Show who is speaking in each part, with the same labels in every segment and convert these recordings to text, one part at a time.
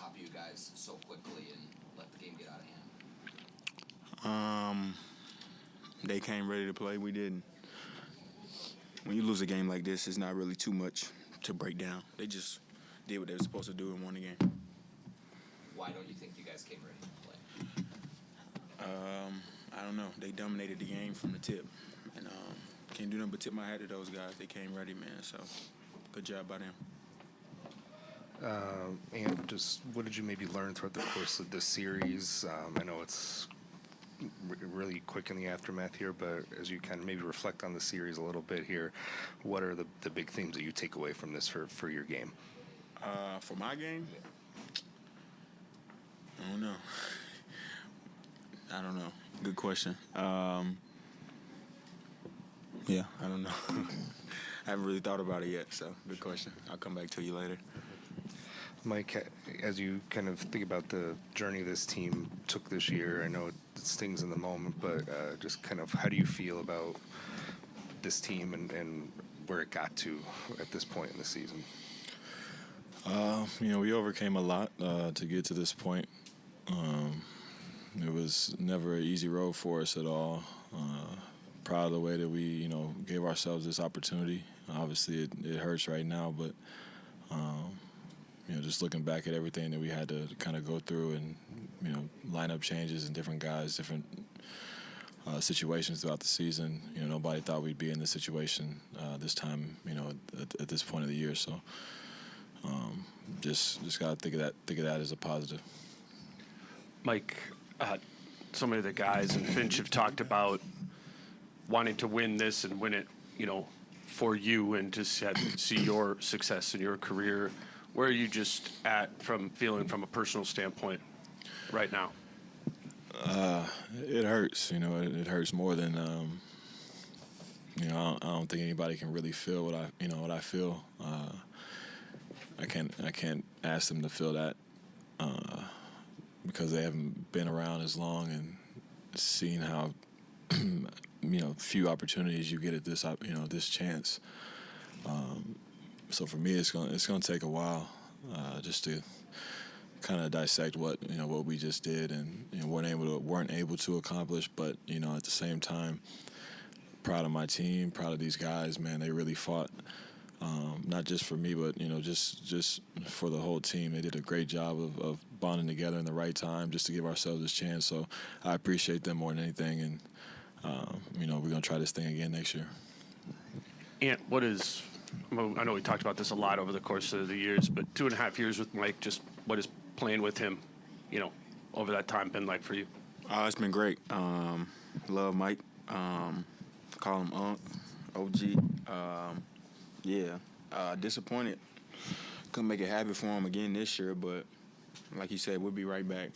Speaker 1: top of you guys so quickly and let the game get out of hand?
Speaker 2: They came ready to play. We didn't. When you lose a game like this, it's not really too much to break down. They just did what they were supposed to do and won the game.
Speaker 1: Why don't you think you guys came ready to play?
Speaker 2: I don't know. They dominated the game from the tip. And can't do nothing but tip my hat to those guys. They came ready, man. So good job by them.
Speaker 3: And just what did you maybe learn throughout the course of this series? I know it's really quick in the aftermath here, but as you kind of maybe reflect on the series a little bit here, what are the big themes that you take away from this for your game?
Speaker 2: For my game, I don't know. Good question. Yeah, I don't know. I haven't really thought about it yet, so good question. I'll come back to you later.
Speaker 3: Mike, as you kind of think about the journey this team took this year, I know it stings in the moment, but just kind of how do you feel about this team and where it got to at this point in the season?
Speaker 4: We overcame a lot to get to this point. It was never an easy road for us at all. Proud of the way that we, gave ourselves this opportunity. Obviously, it hurts right now, but just looking back at everything that we had to kind of go through and, lineup changes and different guys, different situations throughout the season. Nobody thought we'd be in this situation this time, at this point of the year. So just got to think of that as a positive.
Speaker 5: Mike, so many of the guys and Finch have talked about wanting to win this and win it, for you and just see your success in your career. Where are you just at from a personal standpoint right now?
Speaker 4: It hurts, it hurts more than, I don't think anybody can really feel what I feel. I can't ask them to feel that because they haven't been around as long and seen how, few opportunities you get at this, this chance. So for me, it's gonna take a while just to kind of dissect what we just did and weren't able to accomplish. But at the same time, proud of my team, proud of these guys. Man, they really fought. Not just for me, but just for the whole team. They did a great job of bonding together in the right time just to give ourselves this chance. So I appreciate them more than anything, and we're gonna try this thing again next year.
Speaker 5: And I know we talked about this a lot over the course of the years, but 2.5 years with Mike, just what is playing with him, over that time been like for you?
Speaker 2: It's been great. Love Mike. Call him Unc, OG. Disappointed. Couldn't make it happen for him again this year, but like you said, we'll be right back.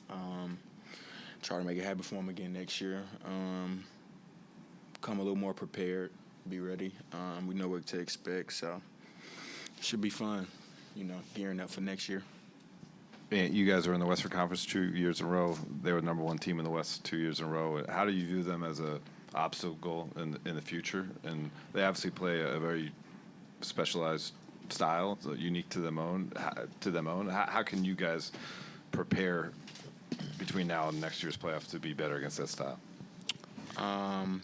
Speaker 2: Try to make it happen for him again next year. Come a little more prepared, be ready. We know what to expect, so it should be fun, gearing up for next year.
Speaker 6: And you guys are in the Western Conference 2 years in a row. They were the number one team in the West 2 years in a row. How do you view them as a obstacle in the future? And they obviously play a very specialized style, so unique to them own. How can you guys prepare between now and next year's playoffs to be better against that style?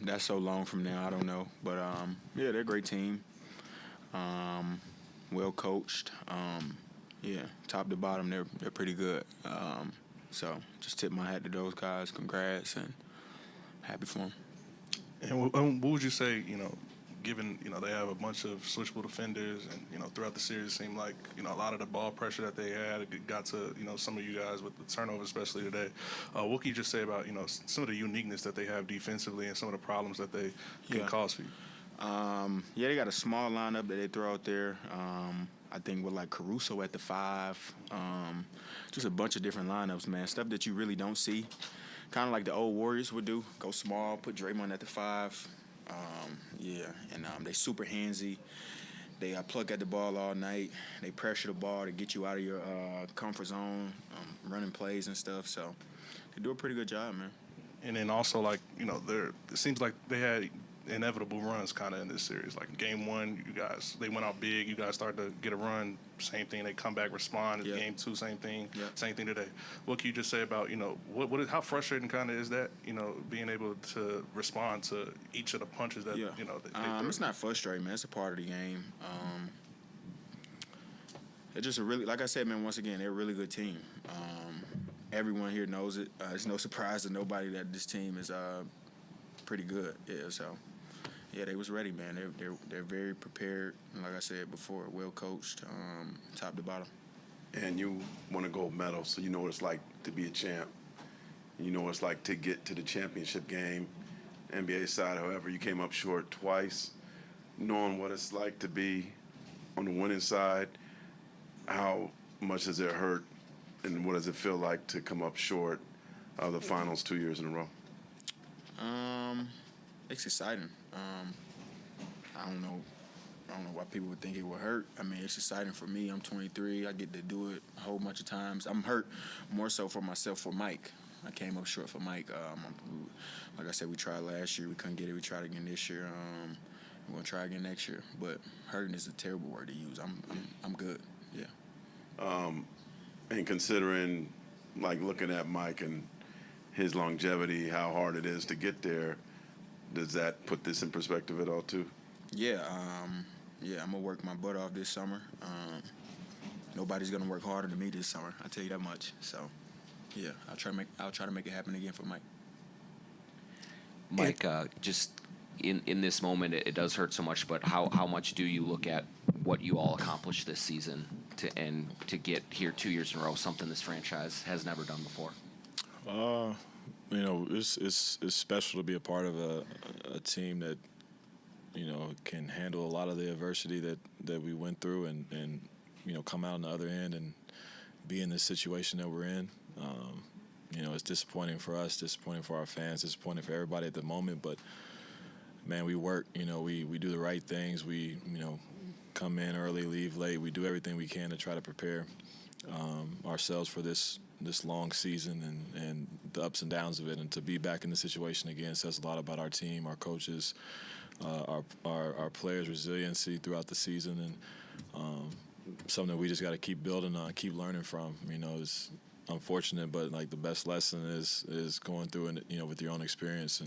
Speaker 2: That's so long from now, I don't know. But, they're a great team. Well coached. Top to bottom, they're pretty good. So just tip my hat to those guys. Congrats, and happy for them.
Speaker 7: And what would you say, given, they have a bunch of switchable defenders and, throughout the series it seemed like, a lot of the ball pressure that they had got to, some of you guys with the turnover, especially today. What can you just say about, some of the uniqueness that they have defensively and some of the problems that they can cause for you?
Speaker 2: They got a small lineup that they throw out there. I think with, Caruso at the 5. Just a bunch of different lineups, man. Stuff that you really don't see. Kind of like the old Warriors would do. Go small, put Draymond at the 5. They super handsy. They pluck at the ball all night. They pressure the ball to get you out of your comfort zone, running plays and stuff. So they do a pretty good job, man.
Speaker 7: And then also, it seems like they had inevitable runs kind of in this series. Like game 1, they went out big. You guys started to get a run. Same thing. They come back, respond.
Speaker 2: Yeah.
Speaker 7: Game 2, same thing.
Speaker 2: Yeah.
Speaker 7: Same thing today. What can you just say about how frustrating kind of is that? Being able to respond to each of the punches that
Speaker 2: Yeah.
Speaker 7: they threw?
Speaker 2: It's not frustrating, man. It's a part of the game. It's just like I said, man. Once again, they're a really good team. Everyone here knows it. It's no surprise to nobody that this team is pretty good. Yeah, so yeah, they was ready, man. They're very prepared. And like I said before, well coached, top to bottom.
Speaker 8: And you won a gold medal, so you know what it's like to be a champ. You know what it's like to get to the championship game. NBA side, however, you came up short twice. Knowing what it's like to be on the winning side, how much does it hurt, and what does it feel like to come up short of the finals 2 years in a row?
Speaker 2: It's exciting. I don't know why people would think it would hurt. I mean, it's exciting for me. I'm 23. I get to do it a whole bunch of times. I'm hurt more so for myself, for Mike. I came up short for Mike. Like I said, we tried last year. We couldn't get it. We tried again this year. We're gonna try again next year. But hurting is a terrible word to use. I'm good. Yeah.
Speaker 8: And considering, like, looking at Mike and his longevity, how hard it is to get there, does that put this in perspective at all too?
Speaker 2: Yeah. I'm gonna work my butt off this summer. Nobody's gonna work harder than me this summer. I tell you that much. So, yeah, I'll try to make it happen again for Mike.
Speaker 1: Mike, just in this moment, it does hurt so much. But how much do you look at what you all accomplished this season to get here 2 years in a row? Something this franchise has never done before.
Speaker 4: It's special to be a part of a team that, can handle a lot of the adversity that we went through and come out on the other end and be in this situation that we're in. It's disappointing for us, disappointing for our fans, disappointing for everybody at the moment. But, man, we work. We do the right things. We, come in early, leave late. We do everything we can to try to prepare ourselves for this long season and the ups and downs of it. And to be back in the situation again says a lot about our team, our coaches, our players' resiliency throughout the season, and something that we just got to keep building on, keep learning from. It's unfortunate, but like the best lesson is going through it, with your own experience,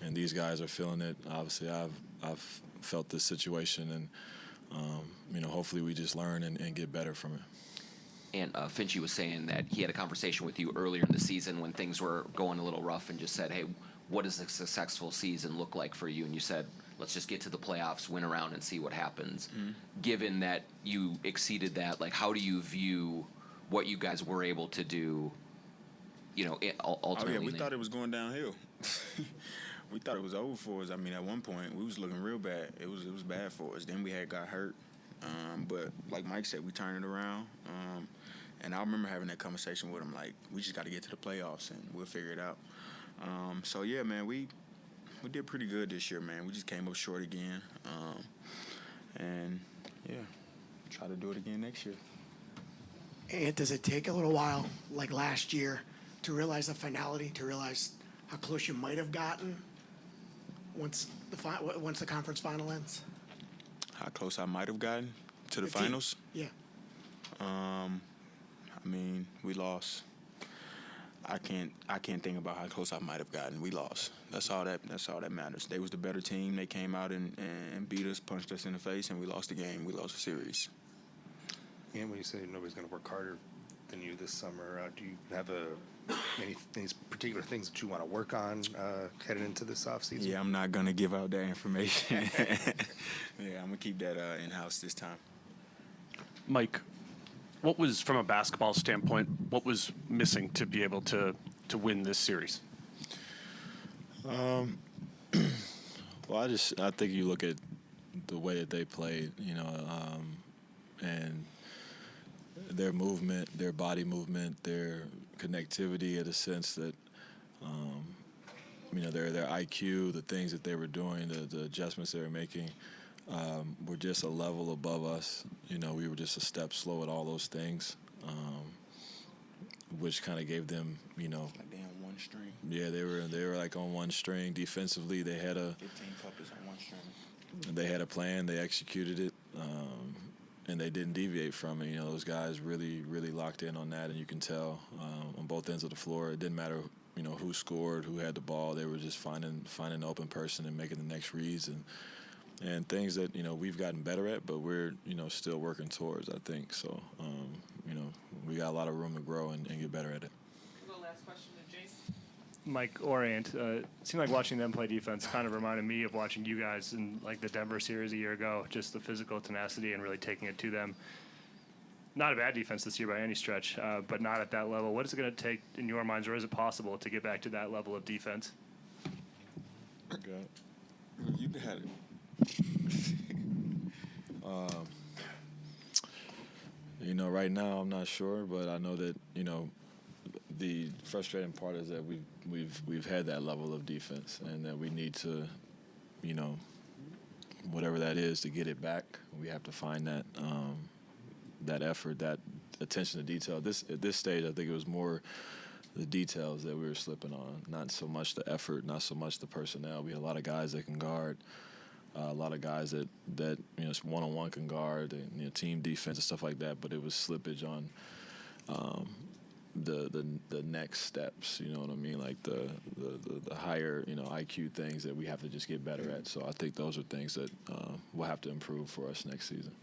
Speaker 4: and these guys are feeling it. Obviously, I've felt this situation, and hopefully we just learn and get better from it.
Speaker 1: And Finchy was saying that he had a conversation with you earlier in the season when things were going a little rough, and just said, "Hey, what does a successful season look like for you?" And you said, "Let's just get to the playoffs, win around, and see what happens." Mm-hmm. Given that you exceeded that, like, how do you view what you guys were able to do? Ultimately.
Speaker 2: Oh yeah, we thought it was going downhill. We thought it was over for us. I mean, at one point we was looking real bad. It was bad for us. Then we got hurt. But like Mike said, we turned it around. And I remember having that conversation with him, like, we just got to get to the playoffs and we'll figure it out. So yeah, man, we did pretty good this year, man. We just came up short again. And yeah, try to do it again next year.
Speaker 9: And does it take a little while, like last year, to realize the finality, to realize how close you might have gotten once the conference final ends?
Speaker 2: How close I might have gotten to the
Speaker 9: team.
Speaker 2: finals?
Speaker 9: Yeah.
Speaker 2: I mean, we lost. I can't think about how close I might have gotten. We lost. That's all that matters. They was the better team. They came out and beat us, punched us in the face, and we lost the game. We lost the series.
Speaker 3: And when you say nobody's going to work harder than you this summer, do you have any particular things that you want to work on headed into this offseason?
Speaker 2: Yeah, I'm not going to give out that information. Yeah, I'm going to keep that in-house this time.
Speaker 5: Mike, what was, from a basketball standpoint, what was missing to be able to win this series?
Speaker 4: Well, I think you look at the way that they played, and their movement, their body movement, their connectivity, in a sense that, their IQ, the things that they were doing, the adjustments they were making, were just a level above us. We were just a step slow at all those things, which kind of gave them,
Speaker 2: Like they on one one string.
Speaker 4: Yeah, they were like on one string defensively. They had
Speaker 2: 15 puppies on one string.
Speaker 4: they had a plan. They executed it, and they didn't deviate from it. You know, those guys really locked in on that, and you can tell on both ends of the floor. It didn't matter, you know, who scored, who had the ball. They were just finding an open person and making the next reads and things that, you know, we've gotten better at, but we're, you know, still working towards, I think. So, you know, we got a lot of room to grow and get better at it.
Speaker 1: We'll go last question to Jason.
Speaker 10: Mike, Orient, it seemed like watching them play defense kind of reminded me of watching you guys in like the Denver series a year ago, just the physical tenacity and really taking it to them. Not a bad defense this year by any stretch, but not at that level. What is it going to take in your minds, or is it possible to get back to that level of defense?
Speaker 4: Okay.
Speaker 2: You had it.
Speaker 4: You know, right now I'm not sure, but I know that, you know, the frustrating part is that we've had that level of defense, and that we need to, you know, whatever that is, to get it back. We have to find that that effort, that attention to detail. At this stage, I think it was more the details that we were slipping on, not so much the effort, not so much the personnel. We had a lot of guys that can guard. A lot of guys that you know, one-on-one can guard, and, you know, team defense and stuff like that. But it was slippage on the next steps. You know what I mean? Like the higher, you know, IQ things that we have to just get better at. So I think those are things that will have to improve for us next season.